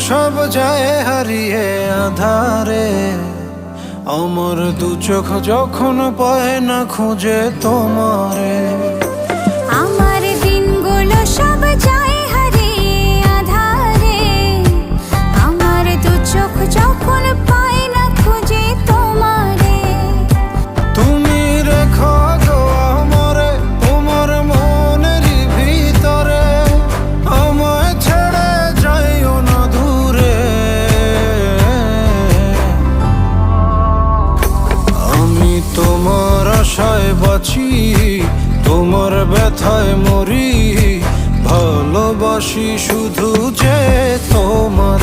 সব যায় হারিয়ে আধারে, আমার দু চোখ যখন পায় না খুঁজে তোমারে। আমার দিনগুলো সব যায় হারিয়ে আঁধারে, আমার দু চোখ যখন পায় না খুঁজে তোমারে। তুমি রেখো গো আমারে তোমার মনের ভিতরে, আমায় ছেড়ে যাইও না দূরে। আমি তোমার আশায় বাঁচি, তোমার ব্যথায় মরি, ভালোবাসি শুধু যে তোমার।